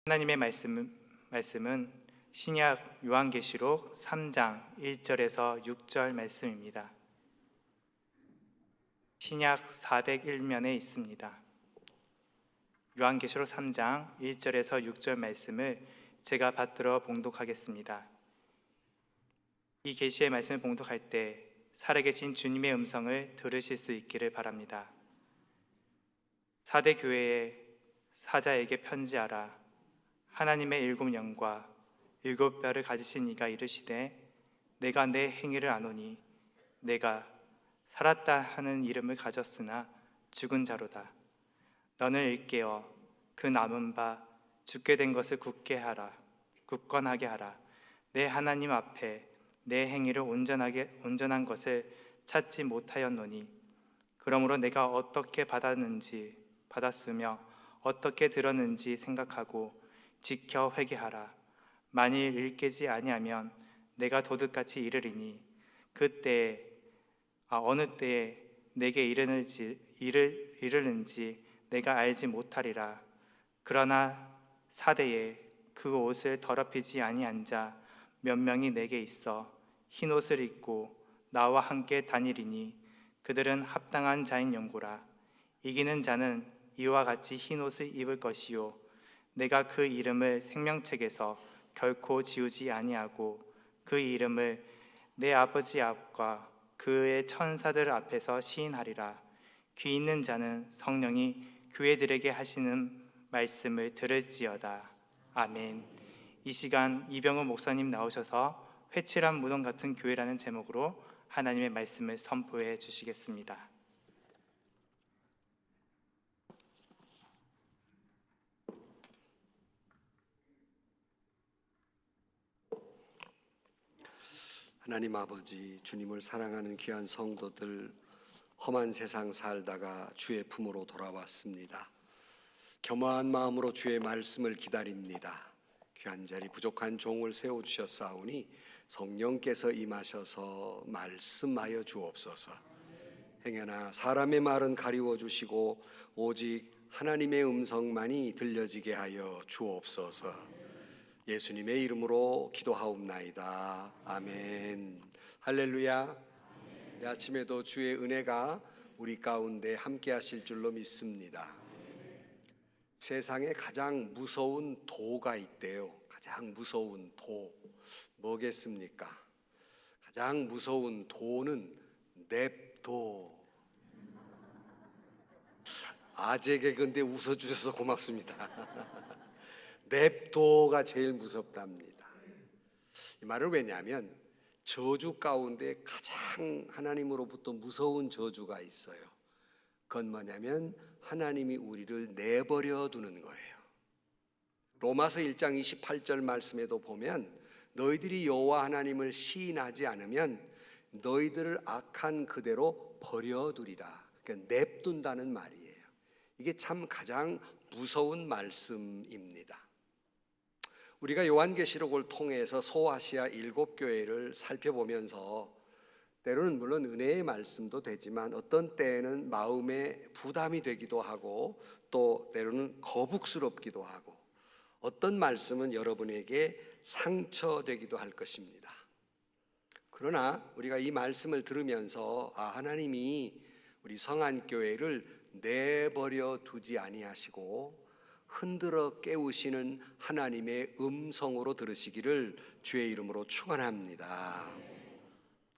하나님의 말씀은 신약 요한계시록 3장 1절에서 6절 말씀입니다. 신약 401면에 있습니다. 요한계시록 3장 1절에서 6절 말씀을 제가 받들어 봉독하겠습니다. 이 계시의 말씀을 봉독할 때 살아계신 주님의 음성을 들으실 수 있기를 바랍니다. 사대 교회의 사자에게 편지하라. 하나님의 일곱 영과 일곱 뼈를 가지신 이가 이르시되 내가 내 행위를 아노니 내가 살았다 하는 이름을 가졌으나 죽은 자로다. 너는 일깨어 그 남은 바 죽게 된 것을 굳건하게 하라. 내 하나님 앞에 내 행위를 온전한 것을 찾지 못하였노니 그러므로 내가 어떻게 받았으며 어떻게 들었는지 생각하고 지켜 회개하라. 만일 일깨지 아니하면 내가 도둑같이 이르리니 어느 때에 내게 이르는지 내가 알지 못하리라. 그러나 사대에 그 옷을 더럽히지 아니한 자 몇 명이 내게 있어 흰 옷을 입고 나와 함께 다니리니 그들은 합당한 자인 연고라. 이기는 자는 이와 같이 흰 옷을 입을 것이요 내가 그 이름을 생명책에서 결코 지우지 아니하고 그 이름을 내 아버지 앞과 그의 천사들 앞에서 시인하리라. 귀 있는 자는 성령이 교회들에게 하시는 말씀을 들을지어다. 아멘. 이 시간 이병우 목사님 나오셔서 회칠한 무덤 같은 교회라는 제목으로 하나님의 말씀을 선포해 주시겠습니다. 하나님 아버지, 주님을 사랑하는 귀한 성도들, 험한 세상 살다가 주의 품으로 돌아왔습니다. 겸허한 마음으로 주의 말씀을 기다립니다. 귀한 자리 부족한 종을 세워주셨사오니 성령께서 임하셔서 말씀하여 주옵소서. 행여나 사람의 말은 가리워 주시고 오직 하나님의 음성만이 들려지게 하여 주옵소서. 예수님의 이름으로 기도하옵나이다. 아멘. 할렐루야. 이 아침에도 주의 은혜가 우리 가운데 함께 하실 줄로 믿습니다. 세상에 가장 무서운 도가 있대요. 가장 무서운 도. 뭐겠습니까? 가장 무서운 도는 냅도. 아재 개그인데 웃어주셔서 고맙습니다. 냅도가 제일 무섭답니다. 이 말을 왜냐하면 저주 가운데 가장 하나님으로부터 무서운 저주가 있어요. 그건 뭐냐면 하나님이 우리를 내버려 두는 거예요. 로마서 1장 28절 말씀에도 보면 너희들이 여호와 하나님을 시인하지 않으면 너희들을 악한 그대로 버려두리라. 그러니까 냅둔다는 말이에요. 이게 참 가장 무서운 말씀입니다. 우리가 요한계시록을 통해서 소아시아 7교회를 살펴보면서 때로는 물론 은혜의 말씀도 되지만 어떤 때에는 마음에 부담이 되기도 하고 또 때로는 거북스럽기도 하고 어떤 말씀은 여러분에게 상처되기도 할 것입니다. 그러나 우리가 이 말씀을 들으면서 하나님이 우리 성안교회를 내버려 두지 아니하시고 흔들어 깨우시는 하나님의 음성으로 들으시기를 주의 이름으로 축원합니다.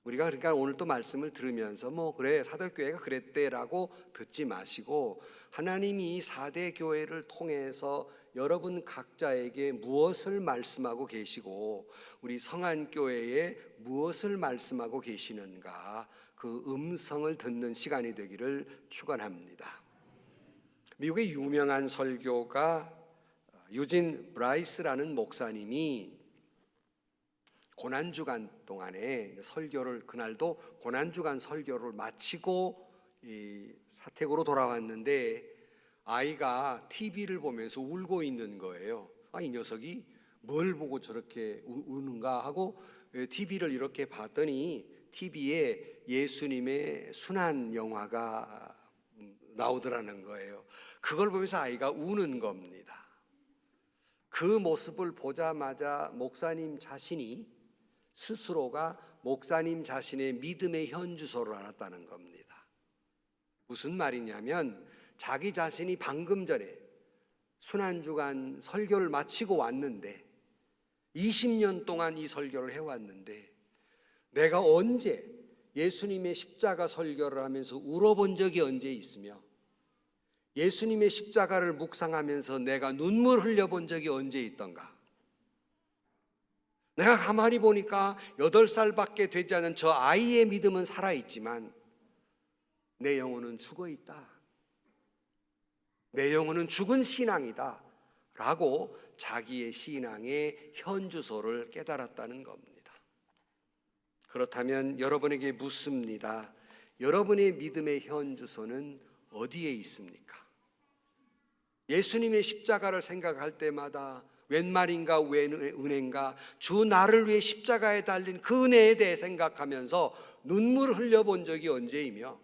우리가 그러니까 오늘 또 말씀을 들으면서 그래 사도교회가 그랬대라고 듣지 마시고 하나님이 이 사대교회를 통해서 여러분 각자에게 무엇을 말씀하고 계시고 우리 성안교회에 무엇을 말씀하고 계시는가 그 음성을 듣는 시간이 되기를 축원합니다. 미국의 유명한 설교가 유진 브라이스라는 목사님이 고난주간 동안에 그날도 고난주간 설교를 마치고 이 사택으로 돌아왔는데 아이가 TV를 보면서 울고 있는 거예요. 이 녀석이 뭘 보고 저렇게 우는가 하고 TV를 이렇게 봤더니 TV에 예수님의 순환 영화가 나오더라는 거예요. 그걸 보면서 아이가 우는 겁니다. 그 모습을 보자마자 목사님 자신이 스스로가 목사님 자신의 믿음의 현주소를 알았다는 겁니다. 무슨 말이냐면 자기 자신이 방금 전에 순환주간 설교를 마치고 왔는데 20년 동안 이 설교를 해왔는데 내가 언제 예수님의 십자가 설교를 하면서 울어본 적이 언제 있으며 예수님의 십자가를 묵상하면서 내가 눈물 흘려본 적이 언제 있던가? 내가 가만히 보니까 8살밖에 되지 않은 저 아이의 믿음은 살아있지만 내 영혼은 죽어있다. 내 영혼은 죽은 신앙이다 라고 자기의 신앙의 현주소를 깨달았다는 겁니다. 그렇다면 여러분에게 묻습니다. 여러분의 믿음의 현주소는 어디에 있습니까? 예수님의 십자가를 생각할 때마다 웬 말인가 웬 은혜인가 주 나를 위해 십자가에 달린 그 은혜에 대해 생각하면서 눈물을 흘려본 적이 언제이며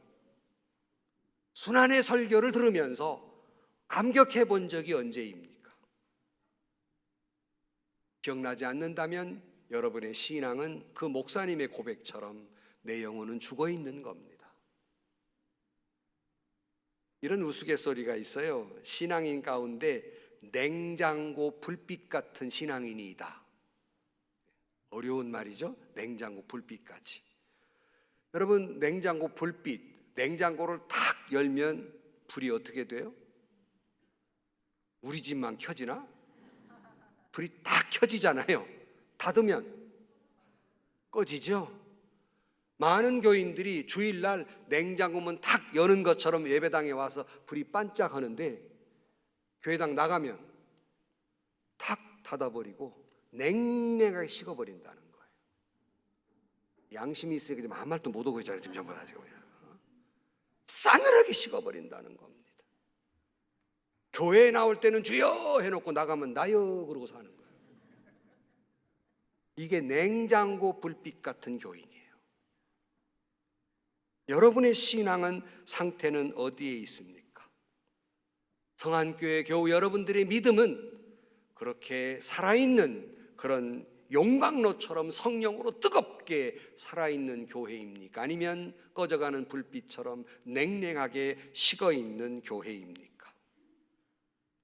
순환의 설교를 들으면서 감격해 본 적이 언제입니까? 기억나지 않는다면 여러분의 신앙은 그 목사님의 고백처럼 내 영혼은 죽어 있는 겁니다. 이런 우스갯소리가 있어요. 신앙인 가운데 냉장고 불빛 같은 신앙인이다. 어려운 말이죠. 냉장고 불빛같이. 여러분, 냉장고 불빛, 냉장고를 탁 열면 불이 어떻게 돼요? 우리 집만 켜지나? 불이 딱 켜지잖아요. 닫으면 꺼지죠. 많은 교인들이 주일날 냉장고 문 탁 여는 것처럼 예배당에 와서 불이 반짝하는데 교회당 나가면 탁 닫아버리고 냉랭하게 식어버린다는 거예요. 양심이 있으니까 지금 아무 말도 못 오고 있잖아요. 지금 전부 다 지금 싸늘하게 식어버린다는 겁니다. 교회에 나올 때는 주여 해놓고 나가면 나여 그러고 사는 거예요. 이게 냉장고 불빛 같은 교인이에요. 여러분의 신앙은 상태는 어디에 있습니까? 성안교회 교우 여러분들의 믿음은 그렇게 살아있는 그런 용광로처럼 성령으로 뜨겁게 살아있는 교회입니까? 아니면 꺼져가는 불빛처럼 냉랭하게 식어있는 교회입니까?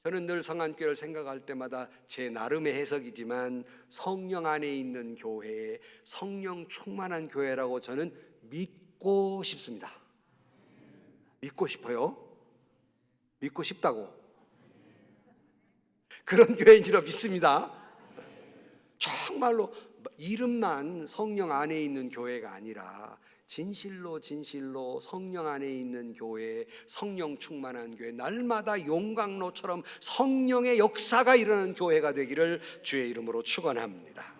저는 늘 성안교회를 생각할 때마다 제 나름의 해석이지만 성령 안에 있는 교회, 성령 충만한 교회라고 저는 믿고 싶습니다. 믿고 싶어요? 믿고 싶다고. 그런 교회인 줄 믿습니다. 정말로 이름만 성령 안에 있는 교회가 아니라 진실로 성령 안에 있는 교회, 성령 충만한 교회, 날마다 용광로처럼 성령의 역사가 일어나는 교회가 되기를 주의 이름으로 축원합니다.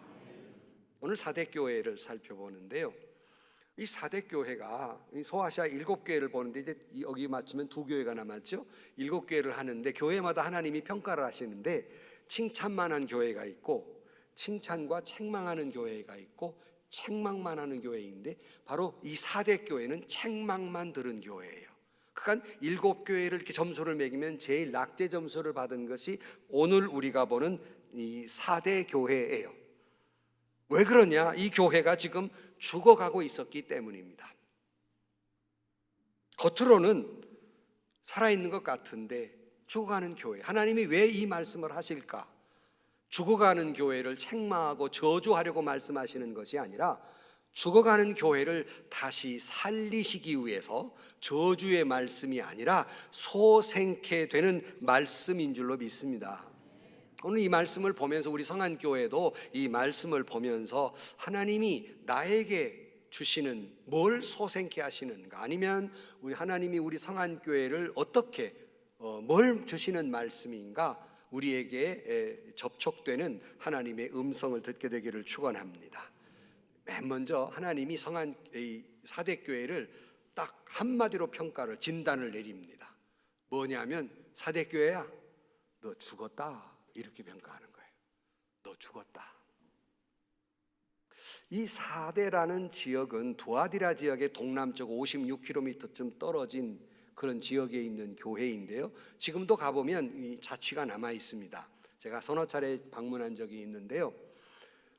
오늘 사대교회를 살펴보는데요. 이 사대교회가 소아시아 7교회를 보는데 이제 여기 맞추면 2교회가 남았죠. 7교회를 하는데 교회마다 하나님이 평가를 하시는데 칭찬만 한 교회가 있고 칭찬과 책망하는 교회가 있고 책망만 하는 교회인데 바로 이 사대교회는 책망만 들은 교회예요. 그러니까 7교회를 이렇게 점수를 매기면 제일 낙제 점수를 받은 것이 오늘 우리가 보는 이 사대교회예요. 왜 그러냐? 이 교회가 지금 죽어가고 있었기 때문입니다. 겉으로는 살아있는 것 같은데 죽어가는 교회, 하나님이 왜 이 말씀을 하실까? 죽어가는 교회를 책망하고 저주하려고 말씀하시는 것이 아니라 죽어가는 교회를 다시 살리시기 위해서 저주의 말씀이 아니라 소생케 되는 말씀인 줄로 믿습니다. 오늘 이 말씀을 보면서 우리 성안교회도 이 말씀을 보면서 하나님이 나에게 주시는 뭘 소생케 하시는가, 아니면 우리 하나님이 우리 성안교회를 어떻게 뭘 주시는 말씀인가, 우리에게 접촉되는 하나님의 음성을 듣게 되기를 축원합니다. 맨 먼저 하나님이 사대교회를 딱 한마디로 평가를 진단을 내립니다. 뭐냐면 사대교회야 너 죽었다 이렇게 평가하는 거예요. 너 죽었다. 이 사대라는 지역은 두아디라 지역의 동남쪽 56km쯤 떨어진 그런 지역에 있는 교회인데요. 지금도 가보면 이 자취가 남아 있습니다. 제가 서너 차례 방문한 적이 있는데요.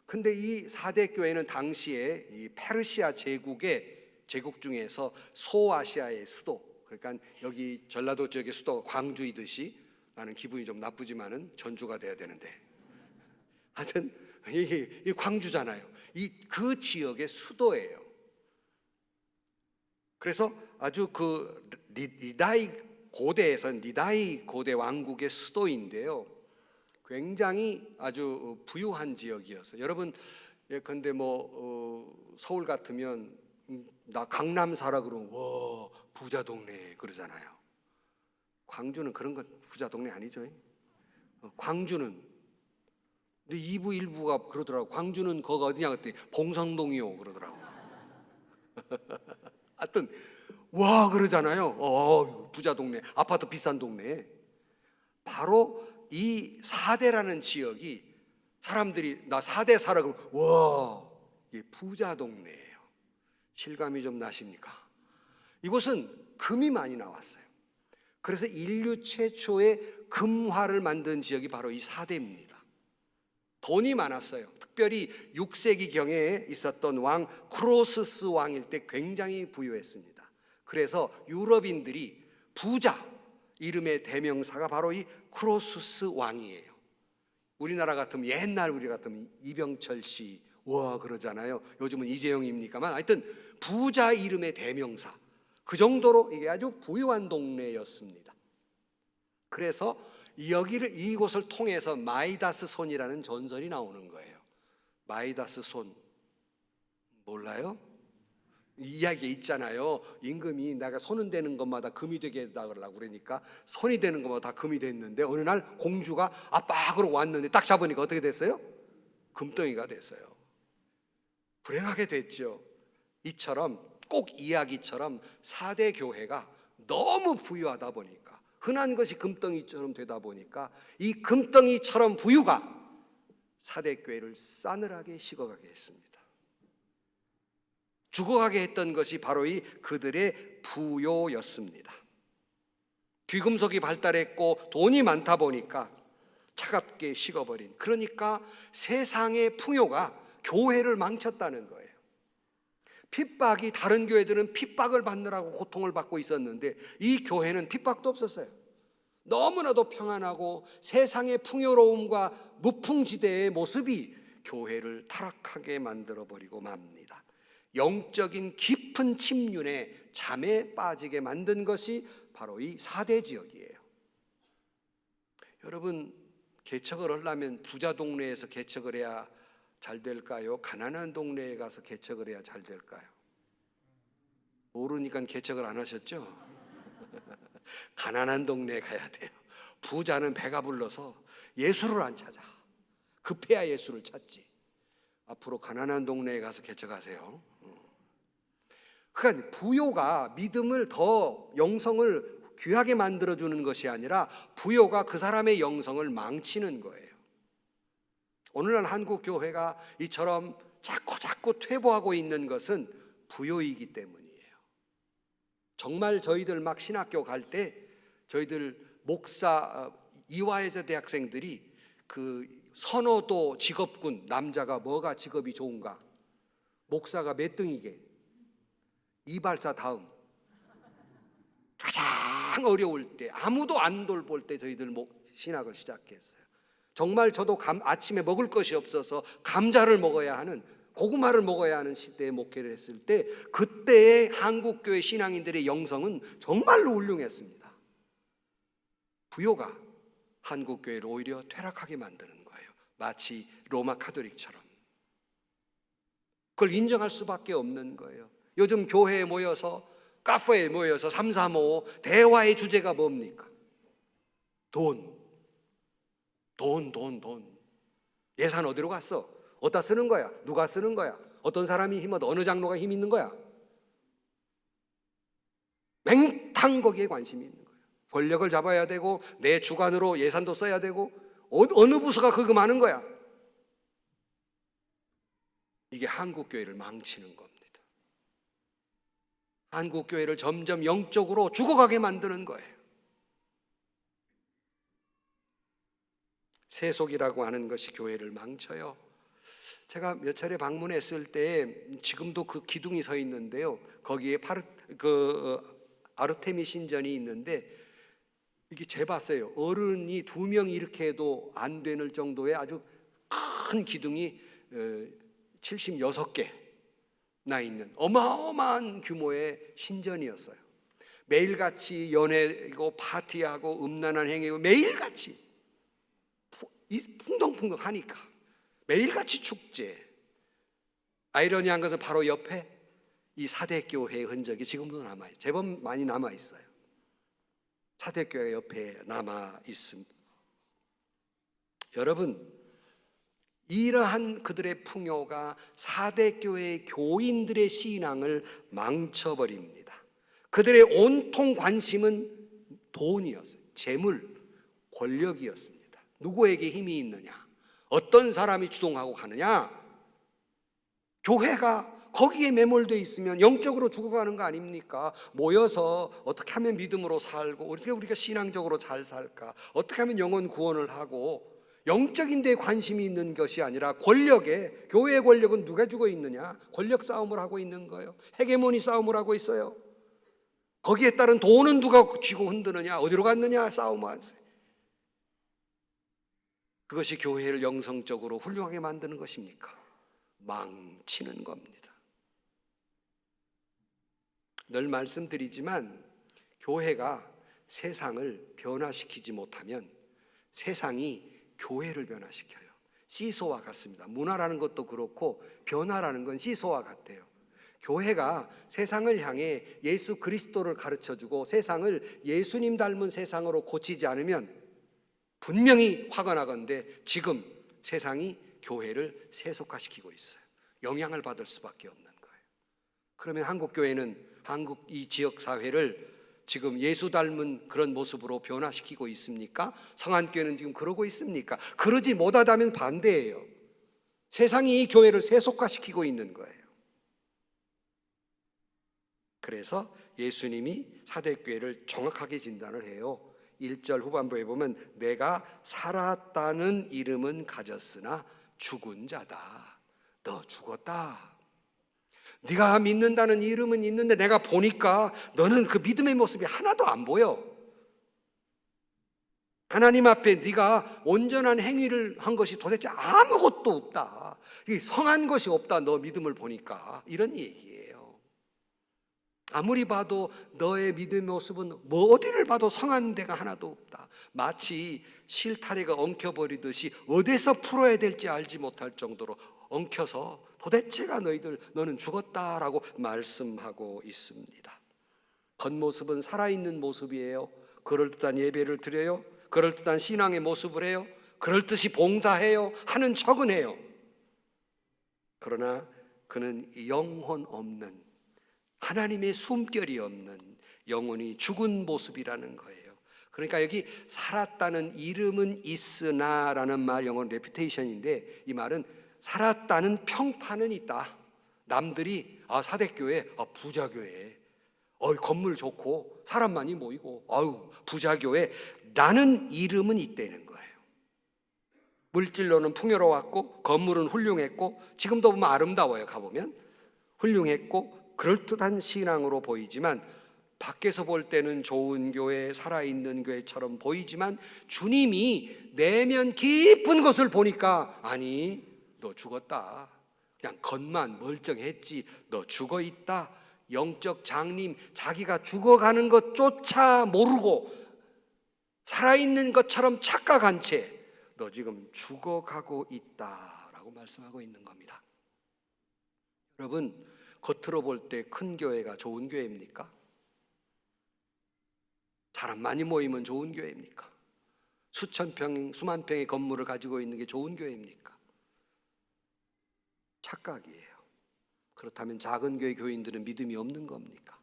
근데 이 4대 교회는 당시에 이 페르시아 제국 중에서 소아시아의 수도, 그러니까 여기 전라도 지역의 수도가 광주이듯이, 나는 기분이 좀 나쁘지만은 전주가 돼야 되는데, 하여튼 이 광주잖아요. 그 지역의 수도예요. 그래서 아주 그 리다이 고대 왕국의 수도인데요. 굉장히 아주 부유한 지역이었어요. 여러분, 예컨대 서울 같으면 나 강남 살아 그러면 와 부자 동네 그러잖아요. 광주는 그런 것 부자 동네 아니죠. 광주는 근데 2부 1부가 그러더라고. 광주는 거기 어디냐 그랬더니 봉성동이요 그러더라고. 하여튼 와 그러잖아요. 부자 동네, 아파트 비싼 동네. 바로 이 4대라는 지역이 사람들이 나 4대 살아 그러면 와 이게 부자 동네예요. 실감이 좀 나십니까? 이곳은 금이 많이 나왔어요. 그래서 인류 최초의 금화를 만든 지역이 바로 이 4대입니다. 돈이 많았어요. 특별히 6세기경에 있었던 왕 크로스스 왕일 때 굉장히 부유했습니다. 그래서 유럽인들이 부자 이름의 대명사가 바로 이 크로스스 왕이에요. 우리나라 같으면 옛날 우리 같으면 이병철 씨 와 그러잖아요. 요즘은 이재용입니까만 하여튼 부자 이름의 대명사, 그 정도로 이게 아주 부유한 동네였습니다. 그래서 이곳을 통해서 마이다스 손이라는 전설이 나오는 거예요. 마이다스 손 몰라요? 이야기에 있잖아요. 임금이 내가 손은 되는 것마다 금이 되게 해달라고 그러니까 손이 되는 것마다 다 금이 됐는데 어느 날 공주가 압박으로 왔는데 딱 잡으니까 어떻게 됐어요? 금덩이가 됐어요. 불행하게 됐죠. 이처럼 꼭 이야기처럼 4대 교회가 너무 부유하다 보니까, 흔한 것이 금덩이처럼 되다 보니까 이 금덩이처럼 부유가 4대 교회를 싸늘하게 식어가게 했습니다. 죽어가게 했던 것이 바로 그들의 부요였습니다. 귀금속이 발달했고 돈이 많다 보니까 차갑게 식어버린, 그러니까 세상의 풍요가 교회를 망쳤다는 거예요. 핍박이, 다른 교회들은 핍박을 받느라고 고통을 받고 있었는데 이 교회는 핍박도 없었어요. 너무나도 평안하고 세상의 풍요로움과 무풍지대의 모습이 교회를 타락하게 만들어버리고 맙니다. 영적인 깊은 침륜에 잠에 빠지게 만든 것이 바로 이 4대 지역이에요. 여러분, 개척을 하려면 부자 동네에서 개척을 해야 잘 될까요? 가난한 동네에 가서 개척을 해야 잘 될까요? 모르니까 개척을 안 하셨죠? 가난한 동네에 가야 돼요. 부자는 배가 불러서 예수를 안 찾아. 급해야 예수를 찾지. 앞으로 가난한 동네에 가서 개척하세요. 그러니까 부요가 믿음을 더, 영성을 귀하게 만들어주는 것이 아니라 부요가 그 사람의 영성을 망치는 거예요. 오늘날 한국 교회가 이처럼 자꾸 퇴보하고 있는 것은 부요이기 때문이에요. 정말 저희들 막 신학교 갈 때 저희들 목사 이화여자 대학생들이 그 선호도 직업군, 남자가 뭐가 직업이 좋은가, 목사가 몇 등이게, 이발사 다음, 가장 어려울 때, 아무도 안 돌볼 때 저희들 신학을 시작했어요. 정말 저도 아침에 먹을 것이 없어서 감자를 먹어야 하는, 고구마를 먹어야 하는 시대에 목회를 했을 때 그때의 한국교회 신앙인들의 영성은 정말로 훌륭했습니다. 부요가 한국교회를 오히려 퇴락하게 만드는 거예요. 마치 로마 카톨릭처럼. 그걸 인정할 수밖에 없는 거예요. 요즘 교회에 모여서, 카페에 모여서 335 대화의 주제가 뭡니까? 돈. 예산 어디로 갔어? 어디다 쓰는 거야? 누가 쓰는 거야? 어떤 사람이 힘, 어느 장로가 힘 있는 거야? 맹탕 거기에 관심이 있는 거예요. 권력을 잡아야 되고 내 주관으로 예산도 써야 되고 어느 부서가 그거 많은 거야? 이게 한국교회를 망치는 겁니다. 한국교회를 점점 영적으로 죽어가게 만드는 거예요. 세속이라고 하는 것이 교회를 망쳐요. 제가 몇 차례 방문했을 때 지금도 그 기둥이 서 있는데요. 거기에 아르테미 신전이 있는데 이게 재봤어요. 어른이 2명이 이렇게 해도 안 되는 정도의 아주 큰 기둥이 76개 나 있는 어마어마한 규모의 신전이었어요. 매일같이 연애고 파티하고 음란한 행위고 매일같이 풍덩풍덩하니까 매일같이 축제. 아이러니한 것은 바로 옆에 이 사대교회의 흔적이 지금도 남아있어요. 제법 많이 남아있어요. 사대교회 옆에 남아있습니다. 여러분, 이러한 그들의 풍요가 사대교회 교인들의 신앙을 망쳐버립니다. 그들의 온통 관심은 돈이었어요. 재물, 권력이었습니다. 누구에게 힘이 있느냐, 어떤 사람이 주동하고 가느냐. 교회가 거기에 매몰되어 있으면 영적으로 죽어가는 거 아닙니까? 모여서 어떻게 하면 믿음으로 살고 어떻게 우리가 신앙적으로 잘 살까, 어떻게 하면 영혼 구원을 하고, 영적인 데 관심이 있는 것이 아니라 권력에, 교회의 권력은 누가 주고 있느냐? 권력 싸움을 하고 있는 거예요. 헤게모니 싸움을 하고 있어요. 거기에 따른 돈은 누가 쥐고 흔드느냐, 어디로 갔느냐 싸움하세요. 그것이 교회를 영성적으로 훌륭하게 만드는 것입니까? 망치는 겁니다. 늘 말씀드리지만 교회가 세상을 변화시키지 못하면 세상이 교회를 변화시켜요. 시소와 같습니다. 문화라는 것도 그렇고 변화라는 건 시소와 같아요. 교회가 세상을 향해 예수 그리스도를 가르쳐주고 세상을 예수님 닮은 세상으로 고치지 않으면 분명히 화가 나건데 지금 세상이 교회를 세속화시키고 있어요. 영향을 받을 수밖에 없는 거예요. 그러면 한국 교회는, 한국 이 지역 사회를 지금 예수 닮은 그런 모습으로 변화시키고 있습니까? 성안교회는 지금 그러고 있습니까? 그러지 못하다면 반대예요. 세상이 이 교회를 세속화시키고 있는 거예요. 그래서 예수님이 사대교회를 정확하게 진단을 해요. 1절 후반부에 보면 내가 살았다는 이름은 가졌으나 죽은 자다. 너 죽었다. 네가 믿는다는 이름은 있는데 내가 보니까 너는 그 믿음의 모습이 하나도 안 보여. 하나님 앞에 네가 온전한 행위를 한 것이 도대체 아무것도 없다. 성한 것이 없다. 너 믿음을 보니까. 이런 얘기예요. 아무리 봐도 너의 믿음의 모습은 뭐 어디를 봐도 성한 데가 하나도 없다. 마치 실타래가 엉켜버리듯이 어디서 풀어야 될지 알지 못할 정도로 엉켜서 도대체가 너는 죽었다라고 말씀하고 있습니다. 겉모습은 살아있는 모습이에요. 그럴듯한 예배를 드려요. 그럴듯한 신앙의 모습을 해요. 그럴듯이 봉사해요. 하는 척은 해요. 그러나 그는 영혼 없는, 하나님의 숨결이 없는 영혼이 죽은 모습이라는 거예요. 그러니까 여기 살았다는 이름은 있으나 라는 말, 영어는 레퓨테이션인데 이 말은 살았다는 평판은 있다. 남들이 사대교회, 부자교회, 건물 좋고 사람 많이 모이고 부자교회, 라는 이름은 있다는 거예요. 물질로는 풍요로웠고 건물은 훌륭했고 지금도 보면 아름다워요. 가보면 훌륭했고 그럴듯한 신앙으로 보이지만 밖에서 볼 때는 좋은 교회, 살아있는 교회처럼 보이지만 주님이 내면 깊은 것을 보니까 아니, 너 죽었다. 그냥 겉만 멀쩡했지. 너 죽어 있다. 영적 장님, 자기가 죽어가는 것조차 모르고 살아있는 것처럼 착각한 채 너 지금 죽어가고 있다라고 말씀하고 있는 겁니다. 여러분, 겉으로 볼 때 큰 교회가 좋은 교회입니까? 사람 많이 모이면 좋은 교회입니까? 수천 평, 수만 평의 건물을 가지고 있는 게 좋은 교회입니까? 착각이에요. 그렇다면 작은 교회 교인들은 믿음이 없는 겁니까?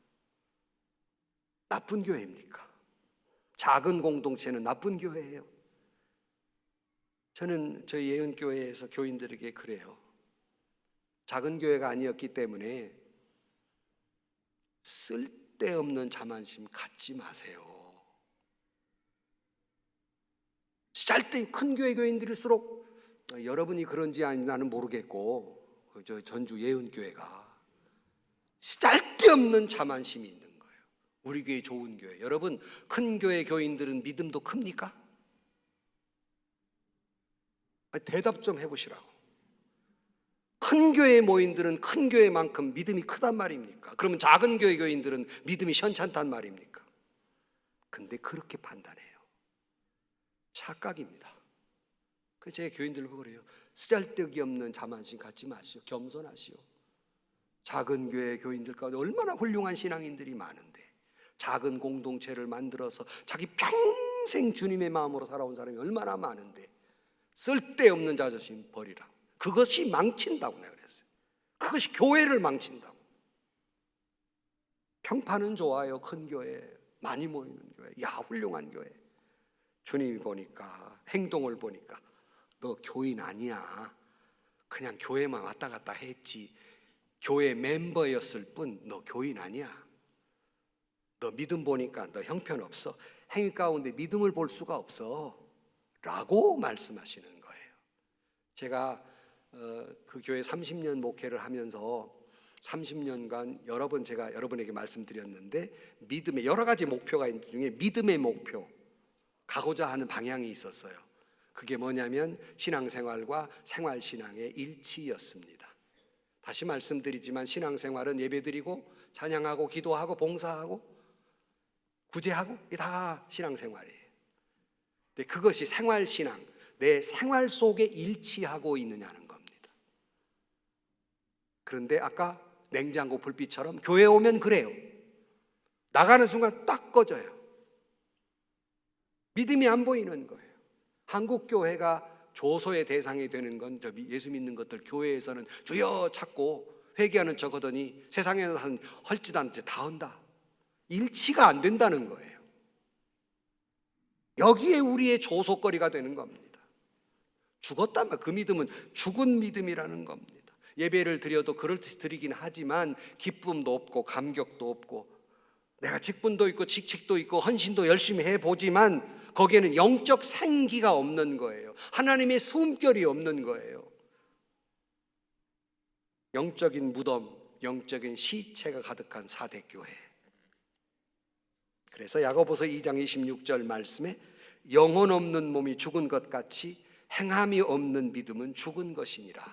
나쁜 교회입니까? 작은 공동체는 나쁜 교회예요. 저는 저희 예은교회에서 교인들에게 그래요. 작은 교회가 아니었기 때문에 쓸데없는 자만심 갖지 마세요. 쓰잘데기 큰 교회 교인들일수록 여러분이 그런지 아닌지 나는 모르겠고 저 전주 예은교회가 쓰잘데없는 자만심이 있는 거예요. 우리 교회 좋은 교회. 여러분 큰 교회 교인들은 믿음도 큽니까? 대답 좀 해보시라고. 큰 교회 모인들은 큰 교회만큼 믿음이 크단 말입니까? 그러면 작은 교회 교인들은 믿음이 현찮단 말입니까? 근데 그렇게 판단해요. 착각입니다. 그래서 제 교인들 보고 그래요. 쓰잘데기 없는 자만심 갖지 마시오. 겸손하시오. 작은 교회 교인들 가운데 얼마나 훌륭한 신앙인들이 많은데 작은 공동체를 만들어서 자기 평생 주님의 마음으로 살아온 사람이 얼마나 많은데 쓸데없는 자존심 버리라. 그것이 망친다고 내가 그랬어요. 그것이 교회를 망친다고. 평판은 좋아요. 큰 교회, 많이 모이는 교회, 야 훌륭한 교회. 주님이 보니까, 행동을 보니까 너 교인 아니야. 그냥 교회만 왔다 갔다 했지. 교회 멤버였을 뿐 너 교인 아니야. 너 믿음 보니까 너 형편없어. 행위 가운데 믿음을 볼 수가 없어 라고 말씀하시는 거예요. 제가 그 교회 30년 목회를 하면서 30년간 여러 번 제가 여러분에게 말씀드렸는데 믿음의 여러 가지 목표가 있는 중에 믿음의 목표, 가고자 하는 방향이 있었어요. 그게 뭐냐면 신앙생활과 생활신앙의 일치였습니다. 다시 말씀드리지만 신앙생활은 예배드리고 찬양하고 기도하고 봉사하고 구제하고 이게 다 신앙생활이에요. 근데 그것이 생활신앙, 내 생활 속에 일치하고 있느냐는 겁니다. 그런데 아까 냉장고 불빛처럼 교회 오면 그래요. 나가는 순간 딱 꺼져요. 믿음이 안 보이는 거예요. 한국 교회가 조소의 대상이 되는 건 예수 믿는 것들 교회에서는 주여 찾고 회개하는 척 하더니 세상에는 한 헐짓한 짓 다 한다. 일치가 안 된다는 거예요. 여기에 우리의 조소거리가 되는 겁니다. 죽었다면 그 믿음은 죽은 믿음이라는 겁니다. 예배를 드려도 그럴듯이 드리긴 하지만 기쁨도 없고 감격도 없고 내가 직분도 있고 직책도 있고 헌신도 열심히 해보지만 거기에는 영적 생기가 없는 거예요. 하나님의 숨결이 없는 거예요. 영적인 무덤, 영적인 시체가 가득한 사대교회. 그래서 야고보서 2장 26절 말씀에 영혼 없는 몸이 죽은 것 같이 행함이 없는 믿음은 죽은 것이니라.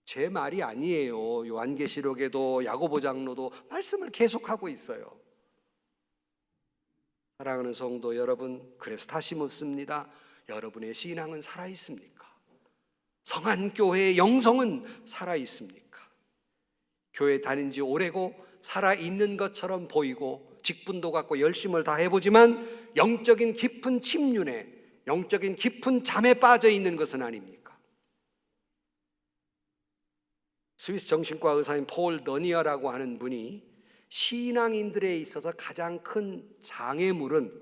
제 말이 아니에요. 요한계시록에도 야고보 장로도 말씀을 계속하고 있어요. 사랑하는 성도 여러분, 그래서 다시 묻습니다. 여러분의 신앙은 살아있습니까? 성안교회의 영성은 살아있습니까? 교회 다닌 지 오래고 살아있는 것처럼 보이고 직분도 갖고 열심을 다 해보지만 영적인 깊은 침륜에, 영적인 깊은 잠에 빠져 있는 것은 아닙니까? 스위스 정신과 의사인 폴 너니어라고 하는 분이 신앙인들에 있어서 가장 큰 장애물은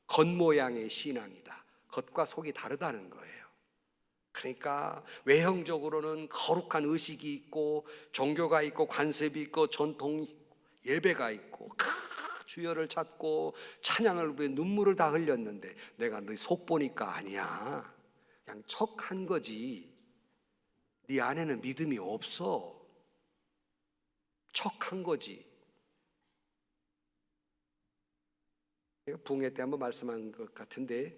겉모양의 신앙이다. 겉과 속이 다르다는 거예요. 그러니까 외형적으로는 거룩한 의식이 있고 종교가 있고 관습이 있고 전통 예배가 있고 주여를 찾고 찬양을 위해 눈물을 다 흘렸는데 내가 네 속 보니까 아니야. 그냥 척한 거지. 네 안에는 믿음이 없어. 척한 거지. 제가 부흥회 때 한번 말씀한 것 같은데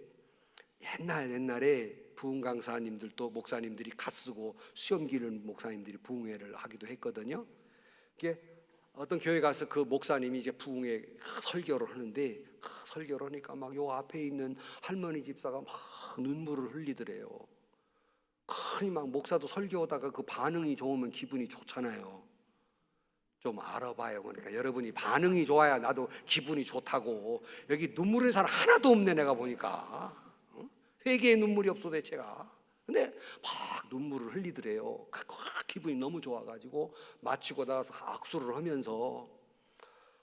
옛날에 부흥 강사님들도 목사님들이 갓쓰고 수염 기른 목사님들이 부흥회를 하기도 했거든요. 이게 어떤 교회 가서 그 목사님이 이제 부흥회 설교를 하는데 설교를 하니까 막 요 앞에 있는 할머니 집사가 막 눈물을 흘리더래요. 아니 막 목사도 설교하다가 그 반응이 좋으면 기분이 좋잖아요. 좀 알아봐요. 그러니까 여러분이 반응이 좋아야 나도 기분이 좋다고. 여기 눈물 흘리는 사람 하나도 없네 내가 보니까. 회개의 눈물이 없어 대체가. 근데 막 눈물을 흘리더래요. 기분이 너무 좋아가지고 마치고 나서 악수를 하면서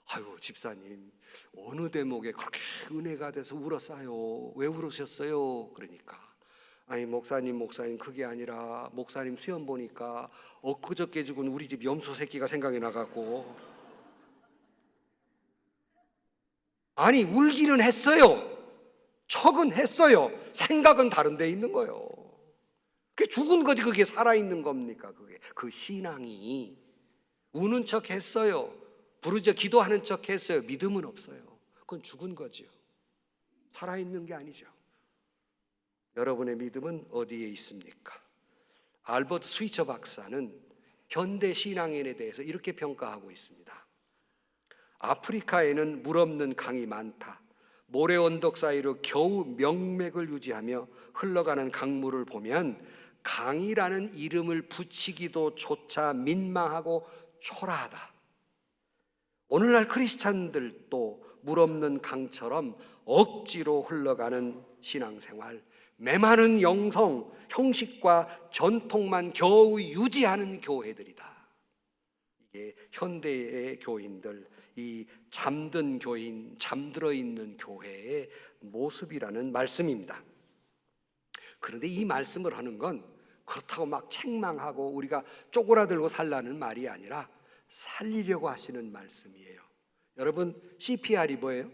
아유 집사님 어느 대목에 그렇게 은혜가 돼서 울었어요. 왜 울으셨어요? 그러니까 아니 목사님 그게 아니라 목사님 수염 보니까 엊그저께 죽은 우리 집 염소 새끼가 생각이 나갖고 아니 울기는 했어요. 척은 했어요. 생각은 다른 데 있는 거예요. 그게 죽은 거지 그게 살아있는 겁니까? 그게 그 신앙이 우는 척 했어요. 부르짖어 기도하는 척 했어요. 믿음은 없어요. 그건 죽은 거죠. 살아있는 게 아니죠. 여러분의 믿음은 어디에 있습니까? 알버트 스위처 박사는 현대 신앙인에 대해서 이렇게 평가하고 있습니다. 아프리카에는 물 없는 강이 많다. 모래 언덕 사이로 겨우 명맥을 유지하며 흘러가는 강물을 보면 강이라는 이름을 붙이기도 조차 민망하고 초라하다. 오늘날 크리스찬들도 물 없는 강처럼 억지로 흘러가는 신앙생활, 메마른 영성, 형식과 전통만 겨우 유지하는 교회들이다. 이게 현대의 교인들, 이 잠든 교인, 잠들어 있는 교회의 모습이라는 말씀입니다. 그런데 이 말씀을 하는 건 그렇다고 막 책망하고 우리가 쪼그라들고 살라는 말이 아니라 살리려고 하시는 말씀이에요. 여러분 CPR이 뭐예요?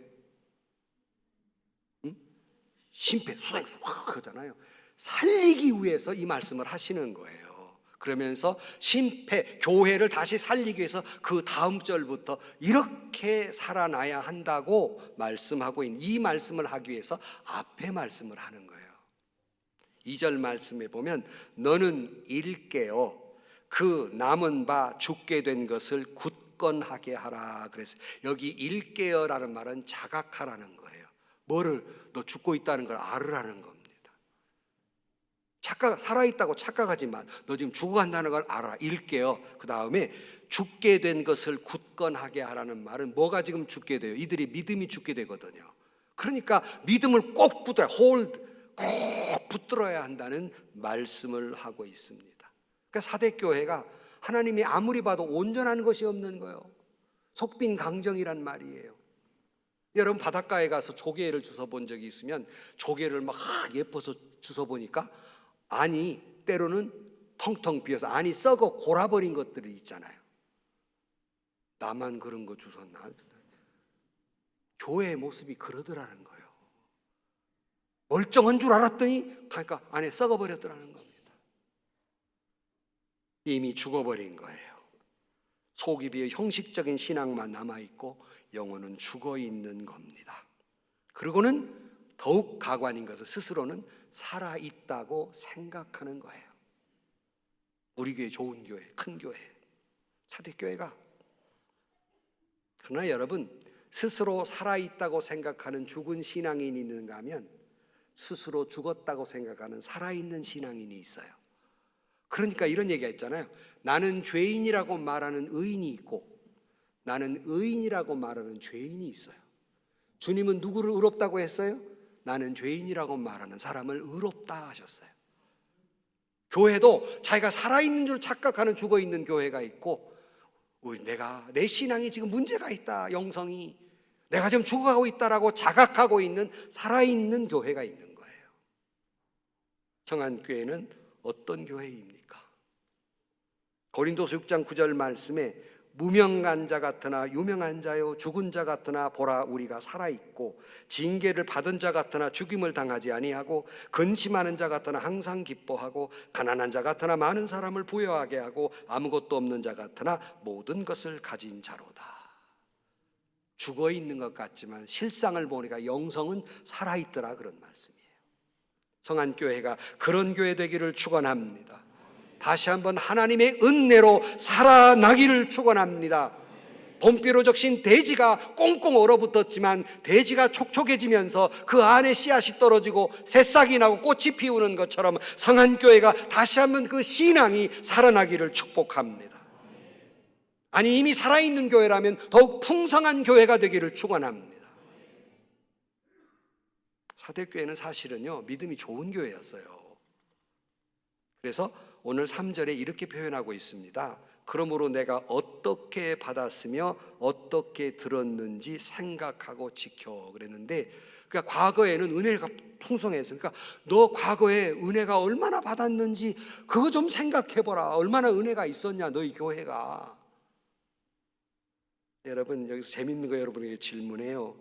심폐소생 하잖아요. 살리기 위해서 이 말씀을 하시는 거예요. 그러면서 교회를 다시 살리기 위해서 그 다음 절부터 이렇게 살아나야 한다고 말씀하고 있는 이 말씀을 하기 위해서 앞에 말씀을 하는 거예요. 2절 말씀에 보면 너는 일깨어 그 남은 바 죽게 된 것을 굳건하게 하라. 그래서 여기 일깨어라는 말은 자각하라는 거예요. 뭐를? 너 죽고 있다는 걸 알으라는 겁니다. 살아있다고 착각하지 마. 너 지금 죽어간다는 걸 알아. 일깨어. 그 다음에 죽게 된 것을 굳건하게 하라는 말은 뭐가 지금 죽게 돼요? 이들이 믿음이 죽게 되거든요. 그러니까 믿음을 꼭 붙들어야, 꼭 붙들어야 한다는 말씀을 하고 있습니다. 그러니까 사대교회가 하나님이 아무리 봐도 온전한 것이 없는 거예요. 속빈강정이란 말이에요. 여러분 바닷가에 가서 조개를 주워 본 적이 있으면 조개를 막 예뻐서 주워 보니까 안이 때로는 텅텅 비어서 안이 썩어 골아버린 것들이 있잖아요. 나만 그런 거 주웠나? 교회의 모습이 그러더라는 거예요. 멀쩡한 줄 알았더니 가니까 안에 썩어버렸더라는 겁니다. 이미 죽어버린 거예요. 속이 비어 형식적인 신앙만 남아있고 영혼은 죽어있는 겁니다. 그리고는 더욱 가관인 것은 스스로는 살아있다고 생각하는 거예요. 우리 교회 좋은 교회, 큰 교회, 사대교회가. 그러나 여러분 스스로 살아있다고 생각하는 죽은 신앙인이 있는가 하면 스스로 죽었다고 생각하는 살아있는 신앙인이 있어요. 그러니까 이런 얘기가 있잖아요. 나는 죄인이라고 말하는 의인이 있고 나는 의인이라고 말하는 죄인이 있어요. 주님은 누구를 의롭다고 했어요? 나는 죄인이라고 말하는 사람을 의롭다 하셨어요. 교회도 자기가 살아있는 줄 착각하는 죽어있는 교회가 있고 내 신앙이 지금 문제가 있다, 영성이 내가 지금 죽어가고 있다라고 자각하고 있는 살아있는 교회가 있는 거예요. 청안교회는 어떤 교회입니까? 고린도서 6장 9절 말씀에 무명한 자 같으나 유명한 자요 죽은 자 같으나 보라 우리가 살아있고 징계를 받은 자 같으나 죽임을 당하지 아니하고 근심하는 자 같으나 항상 기뻐하고 가난한 자 같으나 많은 사람을 부유하게 하고 아무것도 없는 자 같으나 모든 것을 가진 자로다. 죽어있는 것 같지만 실상을 보니까 영성은 살아있더라 그런 말씀이에요. 성안교회가 그런 교회 되기를 축원합니다. 다시 한번 하나님의 은혜로 살아나기를 축원합니다. 봄비로 적신 대지가 꽁꽁 얼어붙었지만 대지가 촉촉해지면서 그 안에 씨앗이 떨어지고 새싹이 나고 꽃이 피우는 것처럼 성안교회가 다시 한번 그 신앙이 살아나기를 축복합니다. 아니 이미 살아있는 교회라면 더욱 풍성한 교회가 되기를 축원합니다. 사대교회는 사실은요 믿음이 좋은 교회였어요. 그래서 오늘 3절에 이렇게 표현하고 있습니다. 그러므로 내가 어떻게 받았으며 어떻게 들었는지 생각하고 지켜 그랬는데 그러니까 과거에는 은혜가 풍성했어요. 그러니까 너 과거에 은혜가 얼마나 받았는지 그거 좀 생각해보라. 얼마나 은혜가 있었냐 너희 교회가. 여러분 여기서 재밌는 거 여러분에게 질문해요.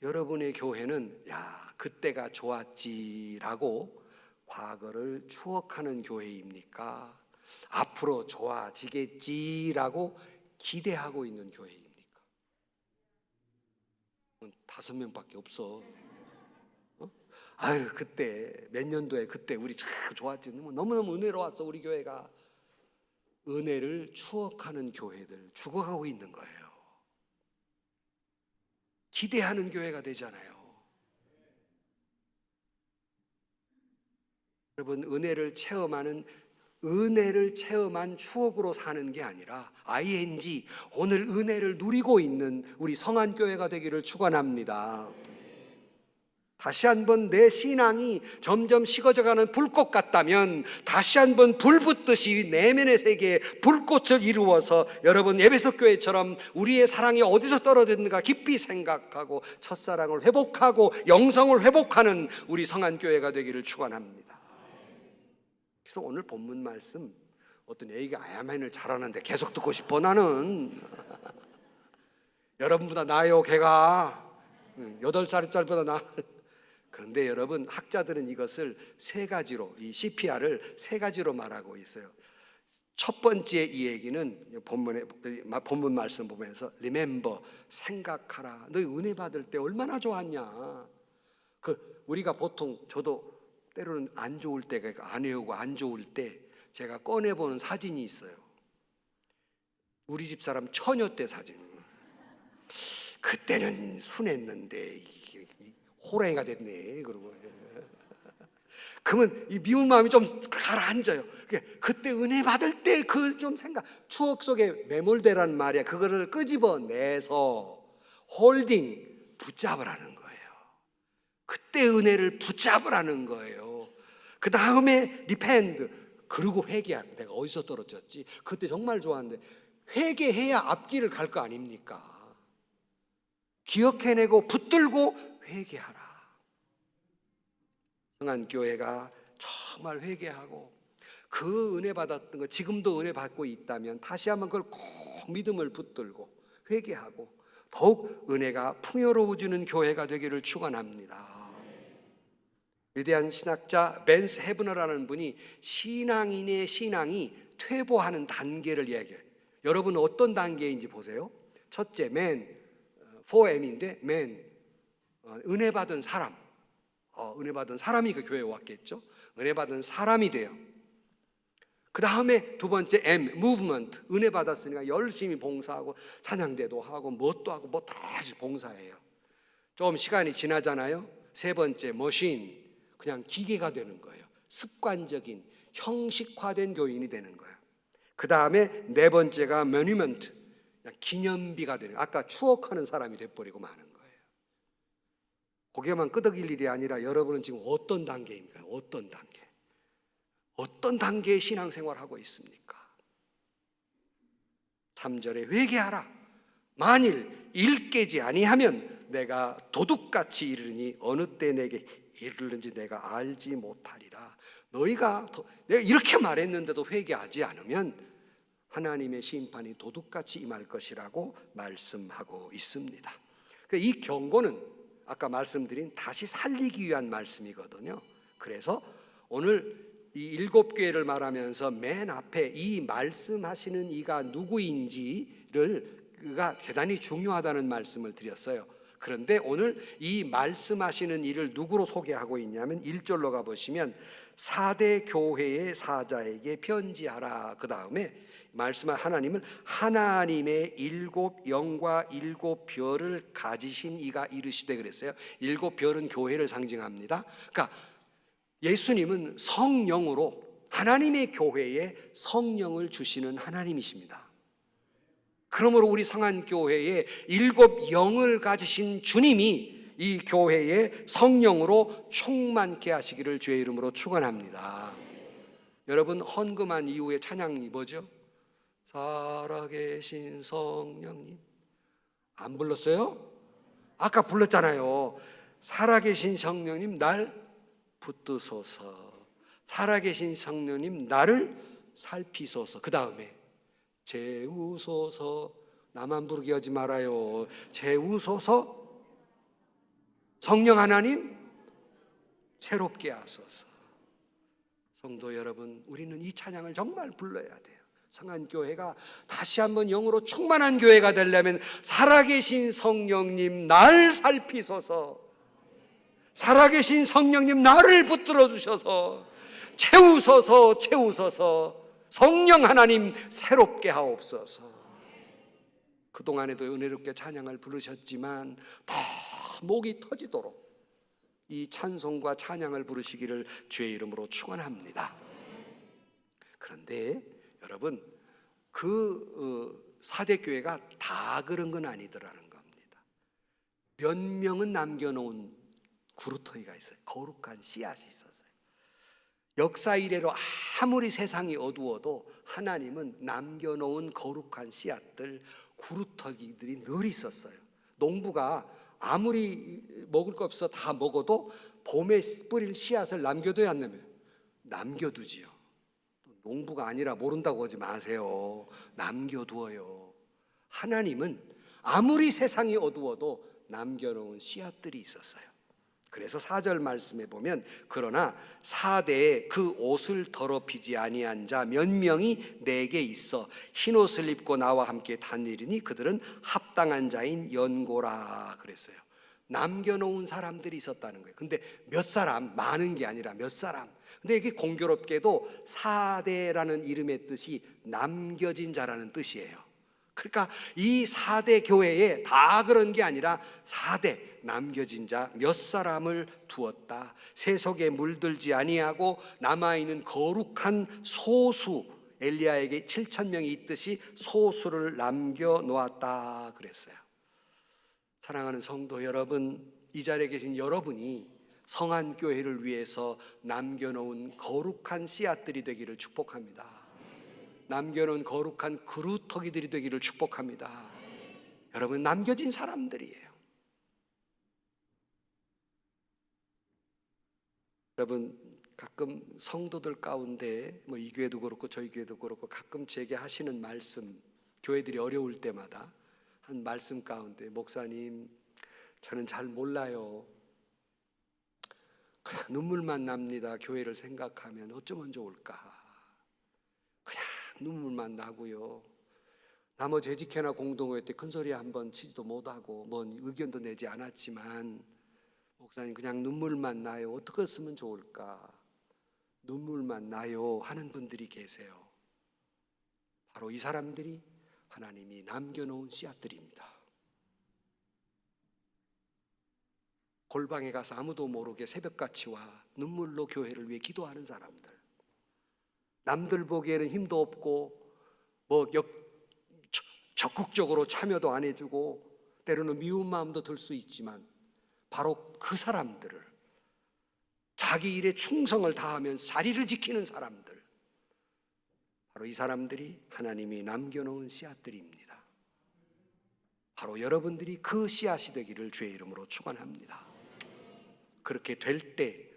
여러분의 교회는 야, 그때가 좋았지라고 과거를 추억하는 교회입니까? 앞으로 좋아지겠지라고 기대하고 있는 교회입니까? 5명밖에 없어. 아유, 그때 몇 년도에 그때 우리 참 좋았지. 너무너무 은혜로웠어 우리 교회가. 은혜를 추억하는 교회들 죽어가고 있는 거예요. 기대하는 교회가 되잖아요. 여러분, 은혜를 체험한 추억으로 사는 게 아니라 ing, 오늘 은혜를 누리고 있는 우리 성안교회가 되기를 축원합니다. 다시 한번 내 신앙이 점점 식어져가는 불꽃 같다면 다시 한번 불 붙듯이 내면의 세계에 불꽃을 이루어서 여러분 에베소 교회처럼 우리의 사랑이 어디서 떨어졌는가 깊이 생각하고 첫사랑을 회복하고 영성을 회복하는 우리 성안교회가 되기를 축원합니다. 그래서 오늘 본문 말씀 어떤 애가 아야만을 잘하는데 계속 듣고 싶어 나는. 여러분보다 나아요 걔가 8살짜리보다 나. 그런데 여러분 학자들은 이것을 세 가지로 이 CPR을 세 가지로 말하고 있어요. 첫 번째 이 얘기는 본문 말씀 보면서 remember, 생각하라. 너희 은혜 받을 때 얼마나 좋았냐. 우리가 보통 저도 때로는 안 좋을 때가 안 외우고 안 좋을 때 제가 꺼내보는 사진이 있어요. 우리 집 사람 처녀 때 사진. 그때는 순했는데 호랑이가 됐네. 그러고 그러면 이 미운 마음이 좀 가라앉아요. 그때 은혜 받을 때 그 좀 생각, 추억 속에 매몰되란 말이야. 그거를 끄집어내서 홀딩, 붙잡으라는 거예요. 그때 은혜를 붙잡으라는 거예요. 그 다음에 리펜트, 그리고 회개하는. 내가 어디서 떨어졌지? 그때 정말 좋았는데 회개해야 앞길을 갈 거 아닙니까? 기억해내고 붙들고 회개하라. 성안교회가 정말 회개하고 그 은혜 받았던 거 지금도 은혜 받고 있다면 다시 한번 그걸 꼭 믿음을 붙들고 회개하고 더욱 은혜가 풍요로워지는 교회가 되기를 축원합니다. 위대한 신학자 벤스 헤브너라는 분이 신앙인의 신앙이 퇴보하는 단계를 이야기해요. 여러분 어떤 단계인지 보세요. 첫째, man, 4M인데 man, 은혜 받은 사람. 은혜 받은 사람이 그 교회에 왔겠죠. 은혜 받은 사람이 돼요. 그 다음에 두 번째 M, movement. 은혜 받았으니까 열심히 봉사하고 찬양대도 하고 뭣도 하고 뭐 다 봉사해요. 좀 시간이 지나잖아요. 세 번째 machine. 그냥 기계가 되는 거예요. 습관적인 형식화된 교인이 되는 거예요. 그 다음에 네 번째가 monument. 그냥 기념비가 되는 거예요. 아까 추억하는 사람이 돼버리고 마는 거예요. 고개만 끄덕일 일이 아니라 여러분은 지금 어떤 단계입니까? 어떤 단계? 어떤 단계의 신앙생활을 하고 있습니까? 3절에 회개하라. 만일 일 깨지 아니하면 내가 도둑같이 이르니 어느 때 내게 이르는지 내가 알지 못하리라. 내가 이렇게 말했는데도 회개하지 않으면 하나님의 심판이 도둑같이 임할 것이라고 말씀하고 있습니다. 이 경고는 아까 말씀드린 다시 살리기 위한 말씀이거든요. 그래서 오늘 이 7교회를 말하면서 맨 앞에 이 말씀하시는 이가 누구인지가 대단히 중요하다는 말씀을 드렸어요. 그런데 오늘 이 말씀하시는 이를 누구로 소개하고 있냐면 1절로 가보시면 4대 교회의 사자에게 편지하라. 그 다음에 말씀한 하나님은 하나님의 7 영과 7 별을 가지신 이가 이르시되 그랬어요. 7 별은 교회를 상징합니다. 그러니까 예수님은 성령으로 하나님의 교회에 성령을 주시는 하나님이십니다. 그러므로 우리 성안교회에 7 영을 가지신 주님이 이 교회에 성령으로 충만케 하시기를 주의 이름으로 축원합니다. 여러분 헌금한 이후에 찬양이 뭐죠? 살아계신 성령님. 안 불렀어요? 아까 불렀잖아요. 살아계신 성령님 날 붙드소서. 살아계신 성령님 나를 살피소서. 그 다음에 재우소서. 나만 부르게 하지 말아요. 재우소서. 성령 하나님 새롭게 하소서. 성도 여러분, 우리는 이 찬양을 정말 불러야 돼요. 성안교회가 다시 한번 영으로 충만한 교회가 되려면 살아계신 성령님 날 살피소서, 살아계신 성령님 나를 붙들어 주셔서 채우소서. 성령 하나님 새롭게 하옵소서. 그동안에도 은혜롭게 찬양을 부르셨지만 더 목이 터지도록 이 찬송과 찬양을 부르시기를 주의 이름으로 축원합니다. 그런데 여러분, 그 사대 교회가 다 그런 건 아니더라는 겁니다. 몇 명은 남겨놓은 구루터기가 있어요. 거룩한 씨앗이 있었어요. 역사 이래로 아무리 세상이 어두워도 하나님은 남겨놓은 거룩한 씨앗들, 구루터기들이 늘 있었어요. 농부가 아무리 먹을 거 없어 다 먹어도 봄에 뿌릴 씨앗을 남겨둬야 한다면 남겨두지요. 농부가 아니라 모른다고 하지 마세요. 남겨두어요. 하나님은 아무리 세상이 어두워도 남겨놓은 씨앗들이 있었어요. 그래서 4절 말씀에 보면 그러나 사대에 그 옷을 더럽히지 아니한 자 몇 명이 내게 있어 흰 옷을 입고 나와 함께 다니리니 그들은 합당한 자인 연고라 그랬어요. 남겨놓은 사람들이 있었다는 거예요. 근데 몇 사람, 많은 게 아니라 몇 사람. 근데 이게 공교롭게도 사대라는 이름의 뜻이 남겨진 자라는 뜻이에요. 그러니까 이 4대 교회에 다 그런 게 아니라 4대 남겨진 자 몇 사람을 두었다. 세속에 물들지 아니하고 남아있는 거룩한 소수, 엘리야에게 7,000명이 있듯이 소수를 남겨놓았다 그랬어요. 사랑하는 성도 여러분, 이 자리에 계신 여러분이 성안교회를 위해서 남겨놓은 거룩한 씨앗들이 되기를 축복합니다. 남겨놓은 거룩한 그루터기들이 되기를 축복합니다. 여러분, 남겨진 사람들이에요. 여러분, 가끔 성도들 가운데 이 교회도 그렇고 저희 교회도 그렇고 가끔 제게 하시는 말씀, 교회들이 어려울 때마다 한 말씀 가운데, 목사님 저는 잘 몰라요. 그냥 눈물만 납니다. 교회를 생각하면 어쩌면 좋을까. 그냥 눈물만 나고요. 나머지 재직회나 공동회 때 큰소리 한번 치지도 못하고 뭔 의견도 내지 않았지만 목사님 그냥 눈물만 나요. 어떻게 했으면 좋을까. 눈물만 나요 하는 분들이 계세요. 바로 이 사람들이 하나님이 남겨놓은 씨앗들입니다. 골방에 가서 아무도 모르게 새벽같이 와 눈물로 교회를 위해 기도하는 사람들, 남들 보기에는 힘도 없고 적극적으로 참여도 안 해주고 때로는 미운 마음도 들 수 있지만 바로 그 사람들을, 자기 일에 충성을 다하면서 자리를 지키는 사람들, 바로 이 사람들이 하나님이 남겨놓은 씨앗들입니다. 바로 여러분들이 그 씨앗이 되기를 주의 이름으로 축원합니다. 그렇게 될 때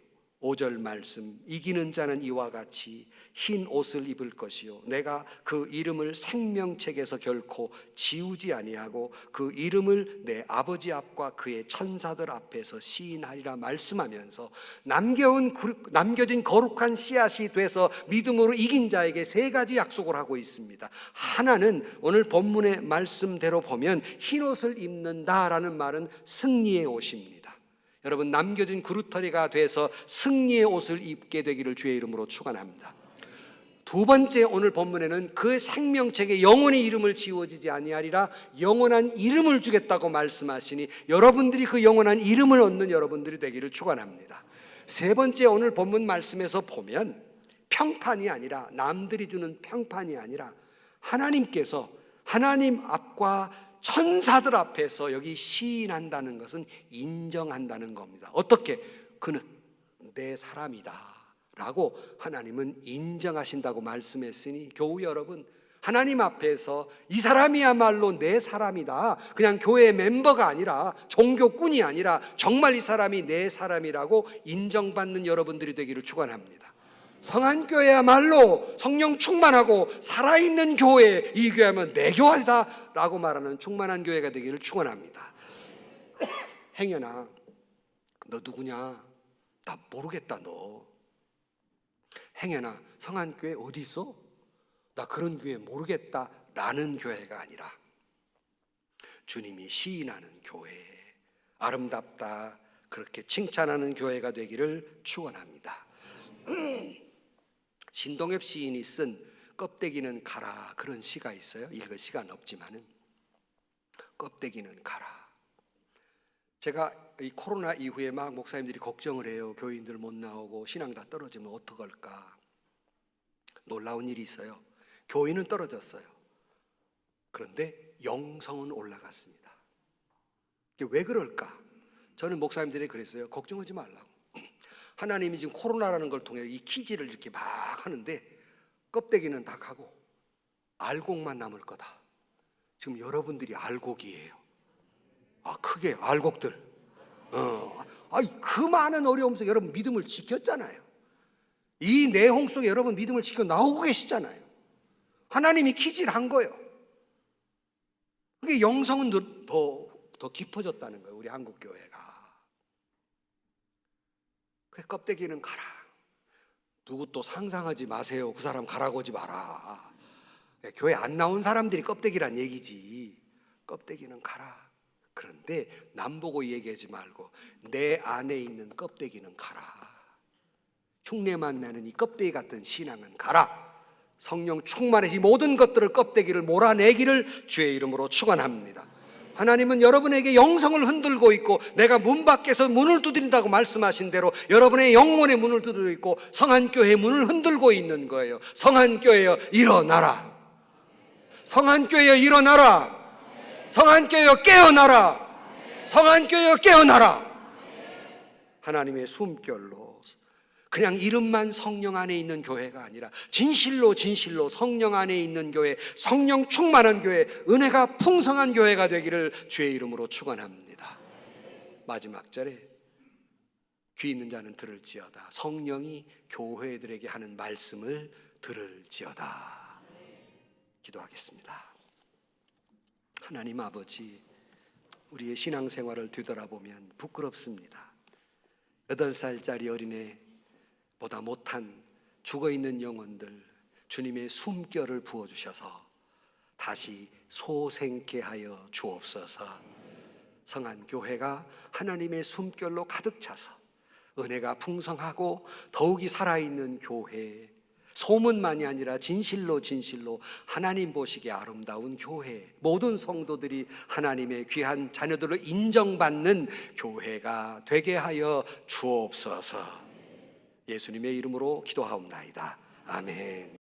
5절 말씀, 이기는 자는 이와 같이 흰 옷을 입을 것이요 내가 그 이름을 생명책에서 결코 지우지 아니하고 그 이름을 내 아버지 앞과 그의 천사들 앞에서 시인하리라 말씀하면서 남겨진 거룩한 씨앗이 돼서 믿음으로 이긴 자에게 3가지 약속을 하고 있습니다. 하나는 오늘 본문의 말씀대로 보면 흰 옷을 입는다라는 말은 승리의 옷입니다. 여러분, 남겨진 그루터리가 돼서 승리의 옷을 입게 되기를 주의 이름으로 축원합니다. 2번째, 오늘 본문에는 그 생명책에 영원히 이름을 지워지지 아니하리라 영원한 이름을 주겠다고 말씀하시니 여러분들이 그 영원한 이름을 얻는 여러분들이 되기를 축원합니다. 3번째, 오늘 본문 말씀에서 보면 평판이 아니라, 남들이 주는 평판이 아니라 하나님께서 하나님 앞과 천사들 앞에서 여기 시인한다는 것은 인정한다는 겁니다. 어떻게? 그는 내 사람이다 라고 하나님은 인정하신다고 말씀했으니 교우 여러분, 하나님 앞에서 이 사람이야말로 내 사람이다, 그냥 교회 멤버가 아니라 종교꾼이 아니라 정말 이 사람이 내 사람이라고 인정받는 여러분들이 되기를 축원합니다. 성안교회야말로 성령 충만하고 살아있는 교회, 이 교회하면 내 교회다 라고 말하는 충만한 교회가 되기를 축원합니다. 행여나 너 누구냐? 나 모르겠다. 너 행여나 성안교회 어디 있어? 나 그런 교회 모르겠다 라는 교회가 아니라 주님이 시인하는 교회, 아름답다 그렇게 칭찬하는 교회가 되기를 축원합니다. 신동엽 시인이 쓴 껍데기는 가라 그런 시가 있어요. 읽을 시간 없지만은 껍데기는 가라. 제가 이 코로나 이후에 막 목사님들이 걱정을 해요. 교인들 못 나오고 신앙 다 떨어지면 어떡할까. 놀라운 일이 있어요. 교인은 떨어졌어요. 그런데 영성은 올라갔습니다. 이게 왜 그럴까? 저는 목사님들이 그랬어요. 걱정하지 말라고. 하나님이 지금 코로나라는 걸 통해 이 키지를 이렇게 막 하는데 껍데기는 다 가고 알곡만 남을 거다. 지금 여러분들이 알곡이에요. 크게 알곡들. 그 많은 어려움 속에 여러분 믿음을 지켰잖아요. 이 내홍 속에 여러분 믿음을 지켜 나오고 계시잖아요. 하나님이 키지를 한 거예요. 그게 영성은 더 깊어졌다는 거예요. 우리 한국 교회가. 그래 껍데기는 가라. 누구 또 상상하지 마세요. 그 사람 가라고 하지 마라. 교회 안 나온 사람들이 껍데기란 얘기지. 껍데기는 가라. 그런데 남 보고 얘기하지 말고 내 안에 있는 껍데기는 가라. 흉내만 내는 이 껍데기 같은 신앙은 가라. 성령 충만의 이 모든 것들을 껍데기를 몰아내기를 주의 이름으로 축원합니다. 하나님은 여러분에게 영성을 흔들고 있고 내가 문 밖에서 문을 두드린다고 말씀하신 대로 여러분의 영혼의 문을 두드리고 있고 성안교회의 문을 흔들고 있는 거예요. 성안교회여 일어나라. 성안교회여 일어나라. 성안교회여 깨어나라. 성안교회여 깨어나라. 하나님의 숨결로 그냥 이름만 성령 안에 있는 교회가 아니라 진실로 성령 안에 있는 교회, 성령 충만한 교회, 은혜가 풍성한 교회가 되기를 주의 이름으로 축원합니다. 마지막 절에 귀 있는 자는 들을지어다. 성령이 교회들에게 하는 말씀을 들을지어다. 기도하겠습니다. 하나님 아버지, 우리의 신앙생활을 뒤돌아보면 부끄럽습니다. 8살짜리 어린애 보다 못한 죽어있는 영혼들 주님의 숨결을 부어주셔서 다시 소생케 하여 주옵소서. 성안교회가 하나님의 숨결로 가득 차서 은혜가 풍성하고 더욱이 살아있는 교회, 소문만이 아니라 진실로 하나님 보시기에 아름다운 교회, 모든 성도들이 하나님의 귀한 자녀들로 인정받는 교회가 되게 하여 주옵소서. 예수님의 이름으로 기도하옵나이다. 아멘.